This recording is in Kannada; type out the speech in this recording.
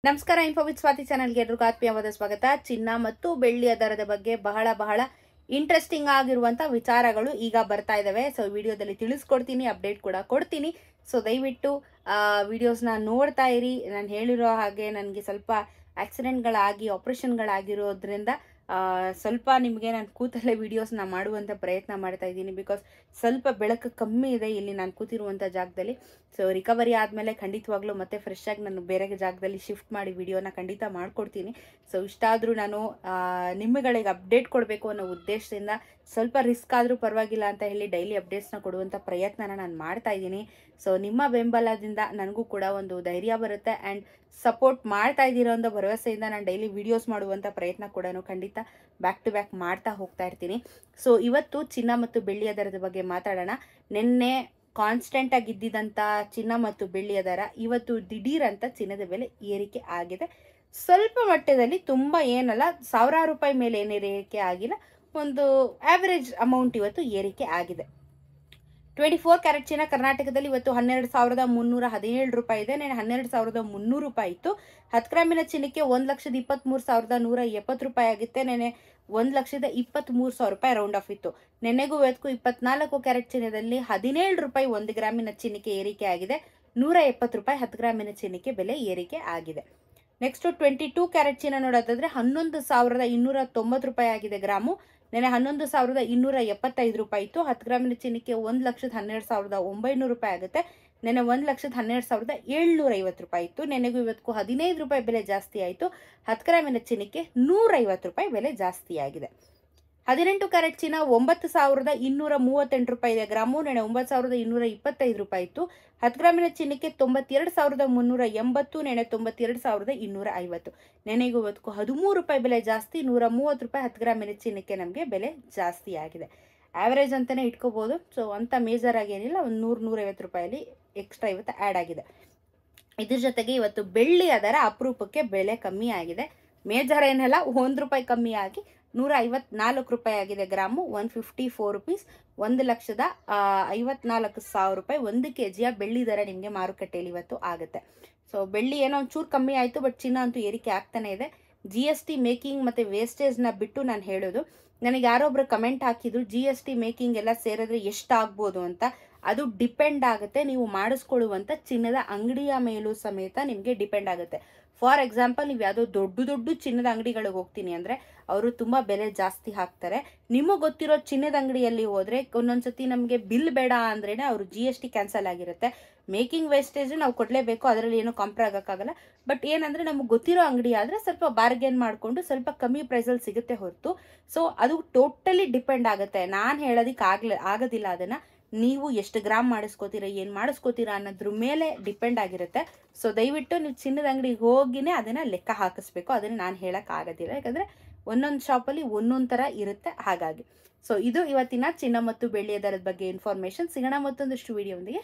ನಮಸ್ಕಾರ ಇನ್ಫೋ ವಿತ್ ಸ್ವಾತಿ ಚಾನೆಲ್ಗೆ ಎಲ್ರಿಗೂ ಆತ್ಮೀಯವಾದ ಸ್ವಾಗತ. ಚಿನ್ನ ಮತ್ತು ಬೆಳ್ಳಿಯ ದರದ ಬಗ್ಗೆ ಬಹಳ ಇಂಟ್ರೆಸ್ಟಿಂಗ್ ಆಗಿರುವಂತ ವಿಚಾರಗಳು ಈಗ ಬರ್ತಾ ಇದಾವೆ. ಸೊ ವಿಡಿಯೋದಲ್ಲಿ ತಿಳಿಸ್ಕೊಡ್ತೀನಿ, ಅಪ್ಡೇಟ್ ಕೂಡ ಕೊಡ್ತೀನಿ. ಸೊ ದಯವಿಟ್ಟು ವಿಡಿಯೋಸ್ನ ನೋಡ್ತಾ ಇರಿ. ನಾನು ಹೇಳಿರೋ ಹಾಗೆ ನನಗೆ ಸ್ವಲ್ಪ ಆಕ್ಸಿಡೆಂಟ್ಗಳಾಗಿ ಆಪರೇಷನ್ಗಳಾಗಿರೋದ್ರಿಂದ ಸ್ವಲ್ಪ ನಿಮಗೆ ನಾನು ಕೂತಲ್ಲೇ ವಿಡಿಯೋಸ್ನ ಮಾಡುವಂಥ ಪ್ರಯತ್ನ ಮಾಡ್ತಾ ಇದ್ದೀನಿ. ಬಿಕಾಸ್ ಸ್ವಲ್ಪ ಬೆಳಕು ಕಮ್ಮಿ ಇದೆ ಇಲ್ಲಿ ನಾನು ಕೂತಿರುವಂಥ ಜಾಗದಲ್ಲಿ. ಸೊ ರಿಕವರಿ ಆದಮೇಲೆ ಖಂಡಿತವಾಗ್ಲೂ ಮತ್ತೆ ಫ್ರೆಶ್ ಆಗಿ ನಾನು ಬೇರೆ ಜಾಗದಲ್ಲಿ ಶಿಫ್ಟ್ ಮಾಡಿ ವಿಡಿಯೋನ ಖಂಡಿತ ಮಾಡ್ಕೊಡ್ತೀನಿ. ಸೊ ಇಷ್ಟಾದರೂ ನಾನು ನಿಮ್ಮಗಳಿಗೆ ಅಪ್ಡೇಟ್ ಕೊಡಬೇಕು ಅನ್ನೋ ಉದ್ದೇಶದಿಂದ ಸ್ವಲ್ಪ ರಿಸ್ಕ್ ಆದರೂ ಪರವಾಗಿಲ್ಲ ಅಂತ ಹೇಳಿ ಡೈಲಿ ಅಪ್ಡೇಟ್ಸ್ನ ಕೊಡುವಂಥ ಪ್ರಯತ್ನನ ನಾನು ಮಾಡ್ತಾ ಇದ್ದೀನಿ. ಸೊ ನಿಮ್ಮ ಬೆಂಬಲದಿಂದ ನನಗೂ ಕೂಡ ಒಂದು ಧೈರ್ಯ ಬರುತ್ತೆ ಆ್ಯಂಡ್ ಸಪೋರ್ಟ್ ಮಾಡ್ತಾ ಇದ್ದೀರೋ ಅಂತ ಭರವಸೆಯಿಂದ ನಾನು ಡೈಲಿ ವಿಡಿಯೋಸ್ ಮಾಡುವಂಥ ಪ್ರಯತ್ನ ಕೂಡ ಖಂಡಿತ ಬ್ಯಾಕ್ ಟು ಬ್ಯಾಕ್ ಮಾಡ್ತಾ ಹೋಗ್ತಾ ಇರ್ತೀನಿ. ಸೊ ಇವತ್ತು ಚಿನ್ನ ಮತ್ತು ಬೆಳ್ಳಿಯ ದರದ ಬಗ್ಗೆ ಮಾತಾಡೋಣ. ನಿನ್ನೆ ಕಾನ್ಸ್ಟೆಂಟ್ ಆಗಿ ಇದ್ದಿದ್ದಂಥ ಚಿನ್ನ ಮತ್ತು ಬೆಳ್ಳಿಯ ದರ ಇವತ್ತು ದಿಢೀರ್ ಅಂತ ಚಿನ್ನದ ಬೆಲೆ ಏರಿಕೆ ಆಗಿದೆ. ಸ್ವಲ್ಪ ಮಟ್ಟದಲ್ಲಿ ತುಂಬ ಏನಲ್ಲ, ಸಾವಿರಾರು ರೂಪಾಯಿ ಮೇಲೆ ಏನು ಏರಿಕೆ ಆಗಿಲ್ಲ, ಒಂದು ಆವರೇಜ್ ಅಮೌಂಟ್ ಇವತ್ತು ಏರಿಕೆ ಆಗಿದೆ. 24 ಕ್ಯಾರೆಟ್ ಚಿನ್ನ ಕರ್ನಾಟಕದಲ್ಲಿ ಇವತ್ತು 12,317 ರೂಪಾಯಿ ಇದೆ. ನೆನೆ 12,300 ರೂಪಾಯಿ ಇತ್ತು. 10 ಗ್ರಾಮಿನ ಚಿನ್ನಕ್ಕೆ 1,23,170 ರೂಪಾಯಿ ಆಗುತ್ತೆ. ನೆನೆ 1,23,000 ರೂಪಾಯಿ ರೌಂಡ್ ಆಫ್ ಇತ್ತು. ನೆನೆಗೂ ಇವತ್ತು 24 ಕ್ಯಾರೆಟ್ ಚಿನ್ನದಲ್ಲಿ 17 ರೂಪಾಯಿ 1 ಗ್ರಾಮಿನ ಚಿನ್ನಕ್ಕೆ ಏರಿಕೆ ಆಗಿದೆ. 170 ರೂಪಾಯಿ 10 ಗ್ರಾಮಿನ ಚಿನ್ನಕ್ಕೆ ಬೆಲೆ ಏರಿಕೆ ಆಗಿದೆ. ನೆಕ್ಸ್ಟ್ 22 ಕ್ಯಾರೆಟ್ ಚಿನ್ನ ನೋಡೋದಾದ್ರೆ 11,290 ರೂಪಾಯಿ ಆಗಿದೆ ಗ್ರಾಮು. ನೆನೆ 11,275 ರೂಪಾಯಿ ಇತ್ತು. 10 ಗ್ರಾಮಿನ ಚಿನ್ನಕ್ಕೆ 1,12,900 ರೂಪಾಯಿ ಆಗುತ್ತೆ. ನೆನೆ 1,12,750 ರೂಪಾಯಿ ಇತ್ತು. ನೆನೆಗೂ ಇವತ್ತು 15 ರೂಪಾಯಿ ಬೆಲೆ ಜಾಸ್ತಿ ಆಯಿತು. 10 ಗ್ರಾಮಿನ ಚಿನ್ನಕ್ಕೆ 150 ರೂಪಾಯಿ ಬೆಲೆ ಜಾಸ್ತಿ ಆಗಿದೆ. 18 ಕ್ಯಾರೆಟ್ ಚಿನ್ನ 9,238 ರೂಪಾಯಿ ಇದೆ ಗ್ರಾಮು. ನೆನೆ 9,225 ರೂಪಾಯಿ ಇತ್ತು. 10 ಗ್ರಾಮಿನ ಚಿನ್ನಕ್ಕೆ 92,380, ನೆನೆ 92,250. ನೆನೆಗೂ ಇವತ್ತು 13 ರೂಪಾಯಿ ಬೆಲೆ ಜಾಸ್ತಿ, 130 ರೂಪಾಯಿ 10 ಗ್ರಾಮಿನ ಚಿನ್ನಕ್ಕೆ ನಮಗೆ ಬೆಲೆ ಜಾಸ್ತಿ ಆಗಿದೆ. ಆವರೇಜ್ ಅಂತಲೇ ಇಟ್ಕೋಬೋದು. ಸೊ ಅಂಥ ಮೇಜರ್ ಆಗಿ ಏನಿಲ್ಲ, ಒಂದು 100-150 ರೂಪಾಯಲ್ಲಿ ಎಕ್ಸ್ಟ್ರಾ ಇವತ್ತು ಆ್ಯಡ್ ಆಗಿದೆ. ಇದ್ರ ಜೊತೆಗೆ ಇವತ್ತು ಬೆಳ್ಳಿಯ ದರ ಅಪರೂಪಕ್ಕೆ ಬೆಲೆ ಕಮ್ಮಿ ಆಗಿದೆ. ಮೇಜರ್ ಏನಲ್ಲ, 1 ರೂಪಾಯಿ ಕಮ್ಮಿ ಆಗಿ 154 ರೂಪಾಯಿ ಆಗಿದೆ ಗ್ರಾಮು. 154 ರುಪೀಸ್, 1,54,000 ರೂಪಾಯಿ 1 kg ಬೆಳ್ಳಿ ದರ ನಿಮಗೆ ಮಾರುಕಟ್ಟೆಯಲ್ಲಿ ಇವತ್ತು ಆಗುತ್ತೆ. ಸೊ ಬೆಳ್ಳಿ ಏನೋ ಒಂಚೂರು ಕಮ್ಮಿ ಆಯಿತು, ಬಟ್ ಚಿನ್ನ ಅಂತೂ ಏರಿಕೆ ಆಗ್ತಾನೆ ಇದೆ. GST ಮೇಕಿಂಗ್ ಮತ್ತು ವೇಸ್ಟೇಜ್ನ ಬಿಟ್ಟು ನಾನು ಹೇಳೋದು, ನನಗೆ ಯಾರೊಬ್ರು ಕಮೆಂಟ್ ಹಾಕಿದ್ರು GST ಮೇಕಿಂಗ್ ಎಲ್ಲ ಸೇರಿದ್ರೆ ಎಷ್ಟಾಗ್ಬೋದು ಅಂತ. ಅದು ಡಿಪೆಂಡ್ ಆಗುತ್ತೆ, ನೀವು ಮಾಡಿಸ್ಕೊಳ್ಳುವಂಥ ಚಿನ್ನದ ಅಂಗಡಿಯ ಮೇಲೂ ಸಮೇತ ನಿಮಗೆ ಡಿಪೆಂಡ್ ಆಗುತ್ತೆ. ಫಾರ್ ಎಕ್ಸಾಂಪಲ್, ನೀವು ಯಾವುದೋ ದೊಡ್ಡ ಚಿನ್ನದ ಅಂಗಡಿಗಳಿಗೆ ಹೋಗ್ತೀನಿ ಅಂದರೆ ಅವರು ತುಂಬ ಬೆಲೆ ಜಾಸ್ತಿ ಹಾಕ್ತಾರೆ. ನಿಮಗೆ ಗೊತ್ತಿರೋ ಚಿನ್ನದ ಅಂಗಡಿಯಲ್ಲಿ ಹೋದರೆ ಒಂದೊಂದ್ಸತಿ ನಮಗೆ ಬಿಲ್ ಬೇಡ ಅಂದ್ರೇ ಅವರು GST ಕ್ಯಾನ್ಸಲ್ ಆಗಿರುತ್ತೆ. ಮೇಕಿಂಗ್ ವೇಸ್ಟೇಜ್ ನಾವು ಕೊಡಲೇಬೇಕು, ಅದರಲ್ಲಿ ಏನೂ ಕಾಂಪ್ರ ಆಗೋಕ್ಕಾಗಲ್ಲ. ಬಟ್ ಏನಂದರೆ ನಮಗೆ ಗೊತ್ತಿರೋ ಅಂಗಡಿ ಆದರೆ ಸ್ವಲ್ಪ ಬಾರ್ಗೇನ್ ಮಾಡಿಕೊಂಡು ಸ್ವಲ್ಪ ಕಮ್ಮಿ ಪ್ರೈಸಲ್ಲಿ ಸಿಗುತ್ತೆ ಹೊರತು. ಸೊ ಅದು ಟೋಟಲಿ ಡಿಪೆಂಡ್ ಆಗುತ್ತೆ. ನಾನು ಹೇಳೋದಕ್ಕೆ ಆಗೋದಿಲ್ಲ ಅದನ್ನು. ನೀವು ಎಷ್ಟು ಗ್ರಾಮ್ ಮಾಡಿಸ್ಕೋತೀರಾ, ಏನು ಮಾಡಿಸ್ಕೋತೀರಾ ಅನ್ನೋದ್ರ ಮೇಲೆ ಡಿಪೆಂಡ್ ಆಗಿರುತ್ತೆ. ಸೊ ದಯವಿಟ್ಟು ನೀವು ಚಿನ್ನದ ಅಂಗಡಿಗೆ ಹೋಗಿನೇ ಅದನ್ನು ಲೆಕ್ಕ ಹಾಕಿಸ್ಬೇಕು. ಅದನ್ನು ನಾನು ಹೇಳೋಕ್ಕಾಗೋದಿಲ್ಲ, ಯಾಕಂದರೆ ಒಂದೊಂದು ಶಾಪಲ್ಲಿ ಒಂದೊಂದು ಥರ ಇರುತ್ತೆ. ಹಾಗಾಗಿ ಸೊ ಇದು ಇವತ್ತಿನ ಚಿನ್ನ ಮತ್ತು ಬೆಳ್ಳಿಯ ದರದ ಬಗ್ಗೆ ಇನ್ಫಾರ್ಮೇಷನ್. ಸಿಗೋಣ ಮತ್ತೊಂದಷ್ಟು ವಿಡಿಯೋದೊಂದಿಗೆ.